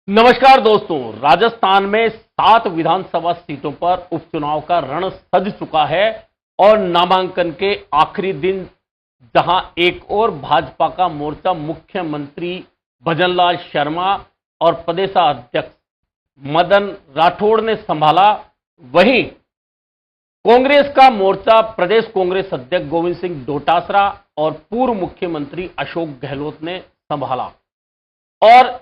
नमस्कार दोस्तों, राजस्थान में 7 विधानसभा सीटों पर उपचुनाव का रण सज चुका है और नामांकन के आखिरी दिन जहां एक और भाजपा का मोर्चा मुख्यमंत्री भजनलाल शर्मा और प्रदेशाध्यक्ष मदन राठौड़ ने संभाला, वहीं कांग्रेस का मोर्चा प्रदेश कांग्रेस अध्यक्ष गोविंद सिंह डोटासरा और पूर्व मुख्यमंत्री अशोक गहलोत ने संभाला। और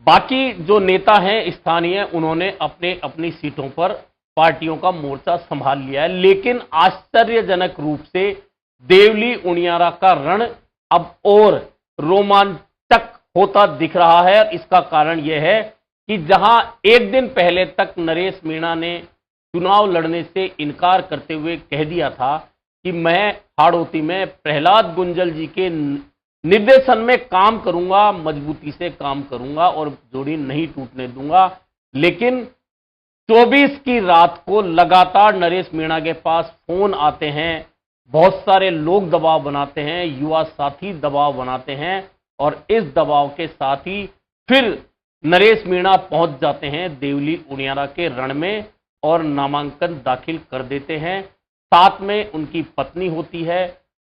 बाकी जो नेता हैं स्थानीय, उन्होंने अपने अपनी सीटों पर पार्टियों का मोर्चा संभाल लिया है। लेकिन आश्चर्यजनक रूप से देवली उनियारा का रण अब और रोमांचक होता दिख रहा है। इसका कारण यह है कि जहां एक दिन पहले तक नरेश मीणा ने चुनाव लड़ने से इनकार करते हुए कह दिया था कि मैं हाड़ौती में प्रहलाद गुंजल जी के निर्देशन में काम करूंगा, मजबूती से काम करूंगा और जोड़ी नहीं टूटने दूंगा, लेकिन 24 की रात को लगातार नरेश मीणा के पास फोन आते हैं, बहुत सारे लोग दबाव बनाते हैं, युवा साथी दबाव बनाते हैं और इस दबाव के साथ ही फिर नरेश मीणा पहुंच जाते हैं देवली उनियारा के रण में और नामांकन दाखिल कर देते हैं। साथ में उनकी पत्नी होती है,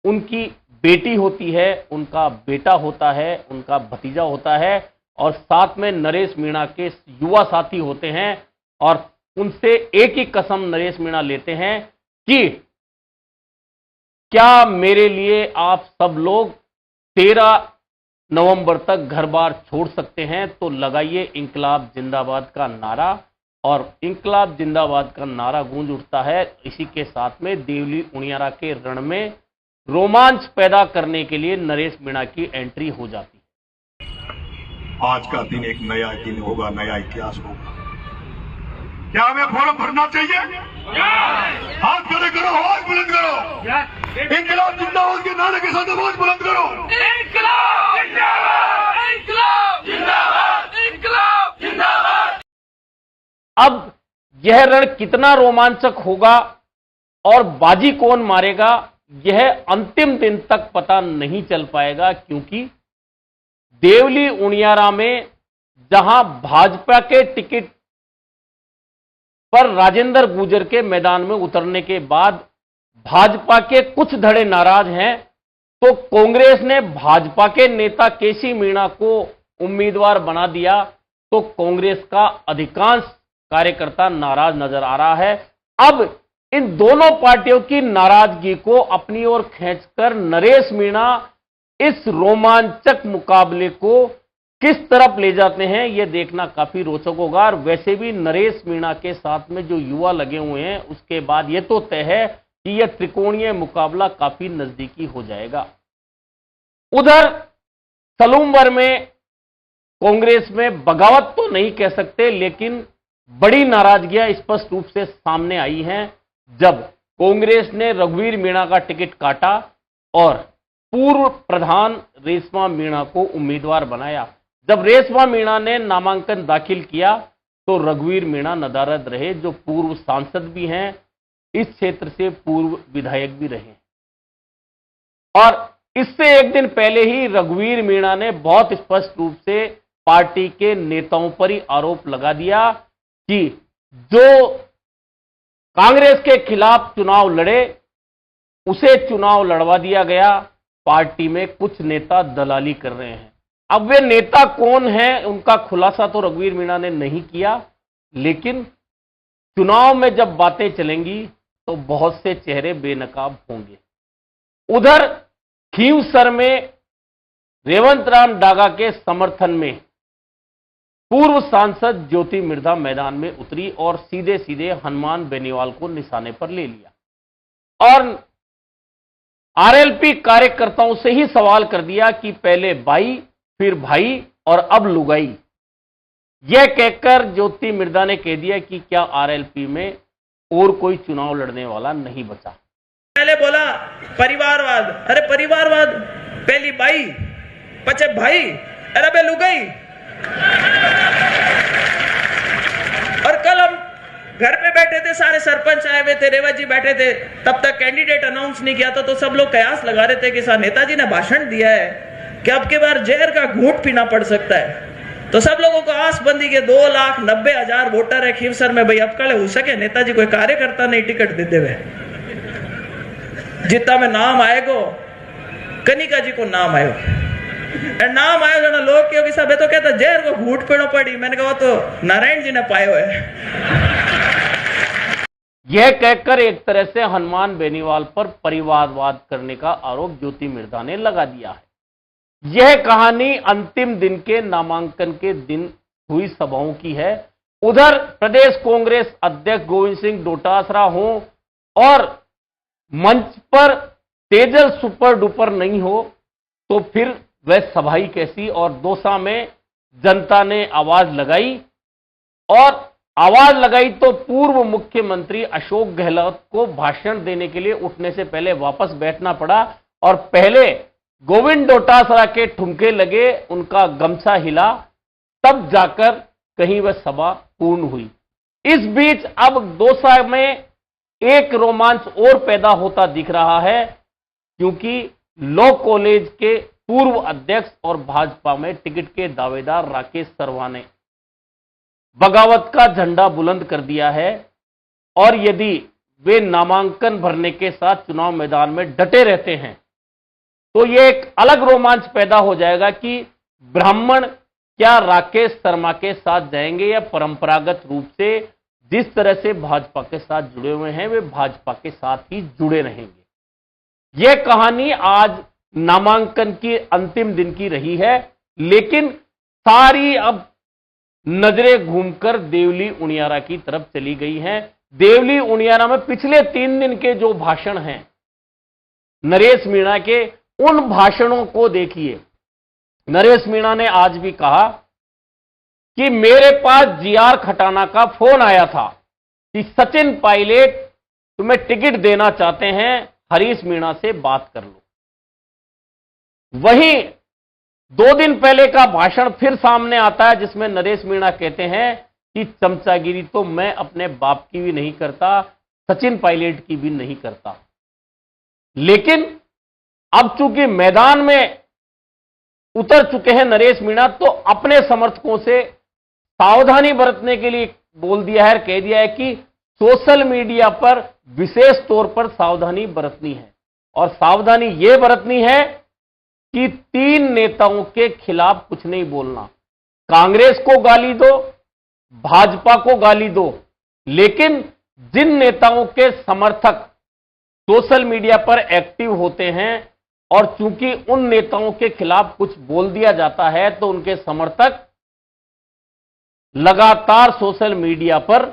उनकी बेटी होती है, उनका बेटा होता है, उनका भतीजा होता है और साथ में नरेश मीणा के युवा साथी होते हैं और उनसे एक ही कसम नरेश मीणा लेते हैं कि क्या मेरे लिए आप सब लोग 13 नवंबर तक घर बार छोड़ सकते हैं, तो लगाइए इंकलाब जिंदाबाद का नारा। और इंकलाब जिंदाबाद का नारा गूंज उठता है। इसी के साथ में देवली उनियारा के रण में रोमांच पैदा करने के लिए नरेश मीणा की एंट्री हो जाती है। आज का दिन एक नया दिन होगा, नया इतिहास होगा। क्या हमें फॉर्म भरना चाहिए? हाथ खड़े करो, आवाज बुलंद करो, इंकलाब जिंदाबाद के नारे के साथ आवाज बुलंद करो। इंकलाब जिंदाबाद, इंकलाब जिंदाबाद, इंकलाब जिंदाबाद। अब यह रण कितना रोमांचक होगा और बाजी कौन मारेगा, यह अंतिम दिन तक पता नहीं चल पाएगा, क्योंकि देवली उनियारा में जहां भाजपा के टिकट पर राजेंद्र गुर्जर के मैदान में उतरने के बाद भाजपा के कुछ धड़े नाराज हैं, तो कांग्रेस ने भाजपा के नेता केसी मीणा को उम्मीदवार बना दिया, तो कांग्रेस का अधिकांश कार्यकर्ता नाराज नजर आ रहा है। अब इन दोनों पार्टियों की नाराजगी को अपनी ओर खींचकर नरेश मीणा इस रोमांचक मुकाबले को किस तरफ ले जाते हैं, यह देखना काफी रोचक होगा। और वैसे भी नरेश मीणा के साथ में जो युवा लगे हुए हैं, उसके बाद यह तो तय है कि यह त्रिकोणीय मुकाबला काफी नजदीकी हो जाएगा। उधर सलूमबर में कांग्रेस में बगावत तो नहीं कह सकते, लेकिन बड़ी नाराजगियां स्पष्ट रूप से सामने आई हैं जब कांग्रेस ने रघुवीर मीणा का टिकट काटा और पूर्व प्रधान रेशमा मीणा को उम्मीदवार बनाया। जब रेशमा मीणा ने नामांकन दाखिल किया तो रघुवीर मीणा नदारद रहे, जो पूर्व सांसद भी हैं, इस क्षेत्र से पूर्व विधायक भी रहे। और इससे एक दिन पहले ही रघुवीर मीणा ने बहुत स्पष्ट रूप से पार्टी के नेताओं पर ही आरोप लगा दिया कि जो कांग्रेस के खिलाफ चुनाव लड़े उसे चुनाव लड़वा दिया गया, पार्टी में कुछ नेता दलाली कर रहे हैं। अब वे नेता कौन हैं, उनका खुलासा तो रघुवीर मीणा ने नहीं किया, लेकिन चुनाव में जब बातें चलेंगी तो बहुत से चेहरे बेनकाब होंगे। उधर खींवसर में रेवंत राम डागा के समर्थन में पूर्व सांसद ज्योति मिर्धा मैदान में उतरी और सीधे सीधे हनुमान बेनीवाल को निशाने पर ले लिया और आरएलपी कार्यकर्ताओं से ही सवाल कर दिया कि पहले बाई, फिर भाई और अब लुगाई। यह कहकर ज्योति मिर्धा ने कह दिया कि क्या आरएलपी में और कोई चुनाव लड़ने वाला नहीं बचा। पहले बोला परिवारवाद, अरे परिवारवाद पहली बाई पचे भाई, अरे बे लुगाई। और कल हम घर पे बैठे थे, सारे सरपंच आए हुए थे, रेवा जी बैठे थे, तब तक कैंडिडेट अनाउंस नहीं किया था, तो सब लोग कयास लगा रहे थे कि नेताजी ने भाषण दिया है कि अब की बार जहर का घूंट पीना पड़ सकता है। तो सब लोगों को आस बंदी के 2,90,000 वोटर है खीवसर में भाई, अब कड़े हो सके नेताजी कोई कार्यकर्ता नहीं टिकट देते हुए, जितना में नाम आएगो कनिका जी को नाम आयो, नाम आयो जना लोग क्योंकि सब तो कहता जहर को घूट पेड़ो पड़ी, मैंने कहा तो नारायण जी ने पायो है। यह कहकर एक तरह से हनुमान बेनीवाल पर परिवारवाद करने का आरोप ज्योति मिर्धा ने लगा दिया है। यह कहानी अंतिम दिन के नामांकन के दिन हुई सभाओं की है। उधर प्रदेश कांग्रेस अध्यक्ष गोविंद सिंह डोटासरा हो और मंच पर तेजल सुपर डुपर नहीं हो तो फिर वह सभा ही कैसी। और दौसा में जनता ने आवाज लगाई तो पूर्व मुख्यमंत्री अशोक गहलोत को भाषण देने के लिए उठने से पहले वापस बैठना पड़ा और पहले गोविंद डोटासरा के ठुमके लगे, उनका गमछा हिला, तब जाकर कहीं वह सभा पूर्ण हुई। इस बीच अब दौसा में एक रोमांच और पैदा होता दिख रहा है, क्योंकि लॉ कॉलेज के पूर्व अध्यक्ष और भाजपा में टिकट के दावेदार राकेश सरवा ने बगावत का झंडा बुलंद कर दिया है। और यदि वे नामांकन भरने के साथ चुनाव मैदान में डटे रहते हैं तो यह एक अलग रोमांच पैदा हो जाएगा कि ब्राह्मण क्या राकेश शर्मा के साथ जाएंगे या परंपरागत रूप से जिस तरह से भाजपा के साथ जुड़े हुए हैं वे भाजपा के साथ ही जुड़े रहेंगे। यह कहानी आज नामांकन के अंतिम दिन की रही है, लेकिन सारी अब नजरें घूमकर देवली उनियारा की तरफ चली गई हैं। देवली उनियारा में पिछले 3 दिन के जो भाषण हैं नरेश मीणा के, उन भाषणों को देखिए। नरेश मीणा ने आज भी कहा कि मेरे पास जीआर खटाना का फोन आया था कि सचिन पायलट तुम्हें टिकट देना चाहते हैं, हरीश मीणा से बात कर लो। वहीं 2 दिन पहले का भाषण फिर सामने आता है जिसमें नरेश मीणा कहते हैं कि चमचागिरी तो मैं अपने बाप की भी नहीं करता, सचिन पायलट की भी नहीं करता। लेकिन अब चूंकि मैदान में उतर चुके हैं नरेश मीणा, तो अपने समर्थकों से सावधानी बरतने के लिए बोल दिया है, कह दिया है कि सोशल मीडिया पर विशेष तौर पर सावधानी बरतनी है। और सावधानी यह बरतनी है कि 3 नेताओं के खिलाफ कुछ नहीं बोलना। कांग्रेस को गाली दो, भाजपा को गाली दो, लेकिन जिन नेताओं के समर्थक सोशल मीडिया पर एक्टिव होते हैं और चूंकि उन नेताओं के खिलाफ कुछ बोल दिया जाता है तो उनके समर्थक लगातार सोशल मीडिया पर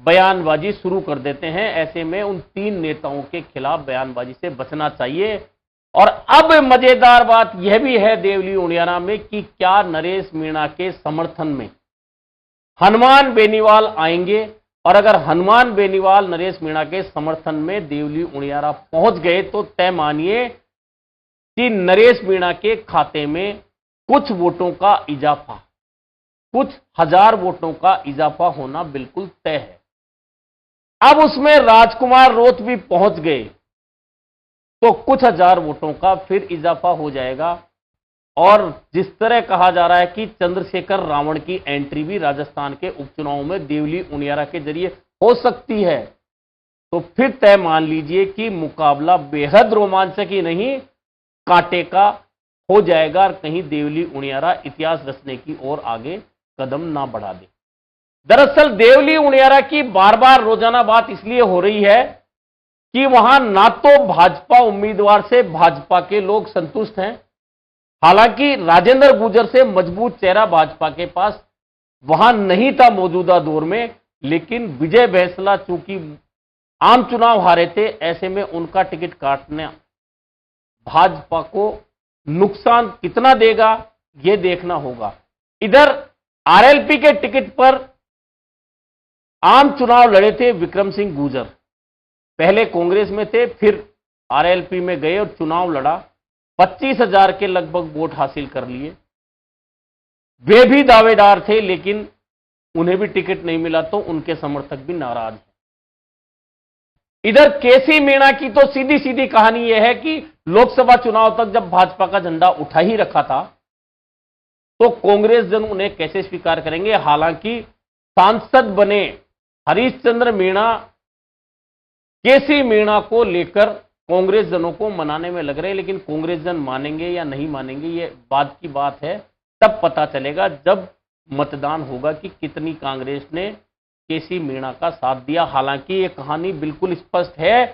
बयानबाजी शुरू कर देते हैं। ऐसे में उन 3 नेताओं के खिलाफ बयानबाजी से बचना चाहिए। और अब मजेदार बात यह भी है देवली उनियारा में कि क्या नरेश मीणा के समर्थन में हनुमान बेनीवाल आएंगे, और अगर हनुमान बेनीवाल नरेश मीणा के समर्थन में देवली उनियारा पहुंच गए तो तय मानिए कि नरेश मीणा के खाते में कुछ वोटों का इजाफा, कुछ हजार वोटों का इजाफा होना बिल्कुल तय है। अब उसमें राजकुमार रोत भी पहुंच गए तो कुछ हजार वोटों का फिर इजाफा हो जाएगा। और जिस तरह कहा जा रहा है कि चंद्रशेखर रावण की एंट्री भी राजस्थान के उपचुनाव में देवली उनियारा के जरिए हो सकती है, तो फिर तय मान लीजिए कि मुकाबला बेहद रोमांचक ही नहीं कांटे का हो जाएगा और कहीं देवली उनियारा इतिहास रचने की ओर आगे कदम ना बढ़ा दे। दरअसल देवली उनियारा की बार बार रोजाना बात इसलिए हो रही है कि वहां ना तो भाजपा उम्मीदवार से भाजपा के लोग संतुष्ट हैं, हालांकि राजेंद्र गुर्जर से मजबूत चेहरा भाजपा के पास वहां नहीं था मौजूदा दौर में, लेकिन विजय बैंसला चूंकि आम चुनाव हारे थे, ऐसे में उनका टिकट काटने भाजपा को नुकसान कितना देगा यह देखना होगा। इधर आरएलपी के टिकट पर आम चुनाव लड़े थे विक्रम सिंह गुर्जर, पहले कांग्रेस में थे फिर आरएलपी में गए और चुनाव लड़ा, 25,000 के लगभग वोट हासिल कर लिए। वे भी दावेदार थे लेकिन उन्हें भी टिकट नहीं मिला तो उनके समर्थक भी नाराज हैं। इधर केसी मीणा की तो सीधी सीधी कहानी यह है कि लोकसभा चुनाव तक जब भाजपा का झंडा उठा ही रखा था तो कांग्रेस जन उन्हें कैसे स्वीकार करेंगे। हालांकि सांसद बने हरीशचंद्र मीणा, केसी मीणा को लेकर कांग्रेस जनों को मनाने में लग रहे हैं, लेकिन कांग्रेस जन मानेंगे या नहीं मानेंगे ये बाद की बात है। तब पता चलेगा जब मतदान होगा कि कितनी कांग्रेस ने केसी मीणा का साथ दिया। हालांकि ये कहानी बिल्कुल स्पष्ट है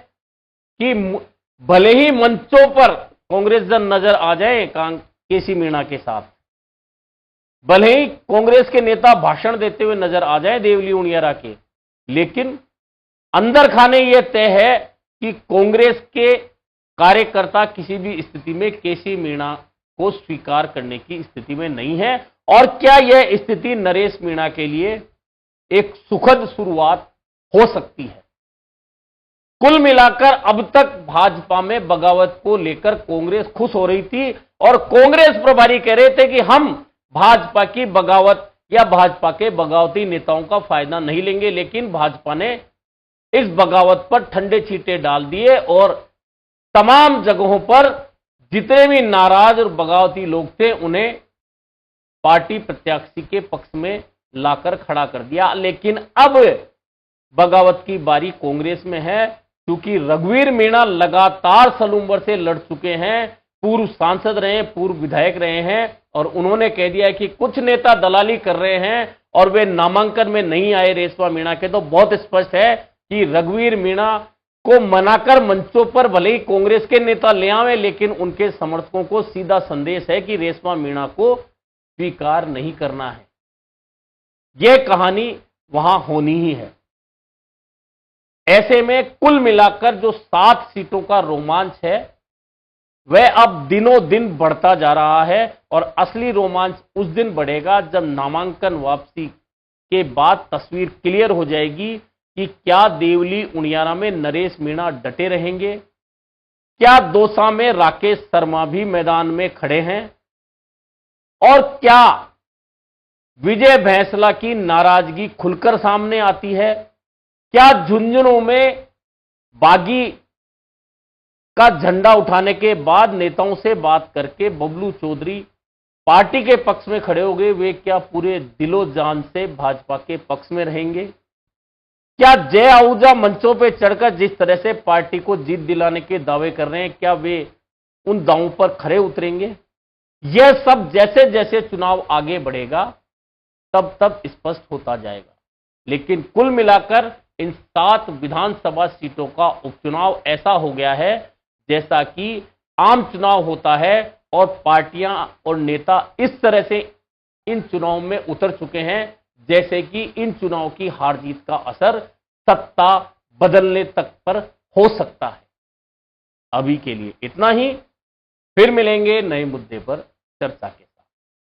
कि भले ही मंचों पर कांग्रेस जन नजर आ जाए केसी मीणा के साथ, भले ही कांग्रेस के नेता भाषण देते हुए नजर आ जाए देवली उनियारा के, लेकिन अंदर खाने यह तय है कि कांग्रेस के कार्यकर्ता किसी भी स्थिति में केसी मीणा को स्वीकार करने की स्थिति में नहीं है। और क्या यह स्थिति नरेश मीणा के लिए एक सुखद शुरुआत हो सकती है। कुल मिलाकर अब तक भाजपा में बगावत को लेकर कांग्रेस खुश हो रही थी और कांग्रेस प्रभारी कह रहे थे कि हम भाजपा की बगावत या भाजपा के बगावती नेताओं का फायदा नहीं लेंगे, लेकिन भाजपा ने इस बगावत पर ठंडे छींटे डाल दिए और तमाम जगहों पर जितने भी नाराज और बगावती लोग थे उन्हें पार्टी प्रत्याशी के पक्ष में लाकर खड़ा कर दिया। लेकिन अब बगावत की बारी कांग्रेस में है, क्योंकि रघुवीर मीणा लगातार सलूम्बर से लड़ चुके हैं, पूर्व सांसद रहे, पूर्व विधायक रहे हैं, और उन्होंने कह दिया है कि कुछ नेता दलाली कर रहे हैं और वे नामांकन में नहीं आए रेशमा मीणा के। तो बहुत स्पष्ट है कि रघुवीर मीणा को मनाकर मंचों पर भले ही कांग्रेस के नेता ले आवे, लेकिन उनके समर्थकों को सीधा संदेश है कि रेशमा मीणा को स्वीकार नहीं करना है। यह कहानी वहां होनी ही है। ऐसे में कुल मिलाकर जो 7 सीटों का रोमांच है वह अब दिनों दिन बढ़ता जा रहा है, और असली रोमांच उस दिन बढ़ेगा जब नामांकन वापसी के बाद तस्वीर क्लियर हो जाएगी कि क्या देवली उनियारा में नरेश मीणा डटे रहेंगे, क्या दौसा में राकेश शर्मा भी मैदान में खड़े हैं, और क्या विजय भैंसला की नाराजगी खुलकर सामने आती है, क्या झुंझुनू में बागी का झंडा उठाने के बाद नेताओं से बात करके बबलू चौधरी पार्टी के पक्ष में खड़े हो गए, वे क्या पूरे दिलो जान से भाजपा के पक्ष में रहेंगे, क्या जय आहूजा मंचों पे चढ़कर जिस तरह से पार्टी को जीत दिलाने के दावे कर रहे हैं, क्या वे उन दावों पर खरे उतरेंगे। यह सब जैसे जैसे चुनाव आगे बढ़ेगा तब तब स्पष्ट होता जाएगा। लेकिन कुल मिलाकर इन 7 विधानसभा सीटों का उपचुनाव ऐसा हो गया है जैसा कि आम चुनाव होता है, और पार्टियां और नेता इस तरह से इन चुनाव में उतर चुके हैं जैसे कि इन चुनाव की हार जीत का असर सत्ता बदलने तक पर हो सकता है। अभी के लिए इतना ही, फिर मिलेंगे नए मुद्दे पर चर्चा के।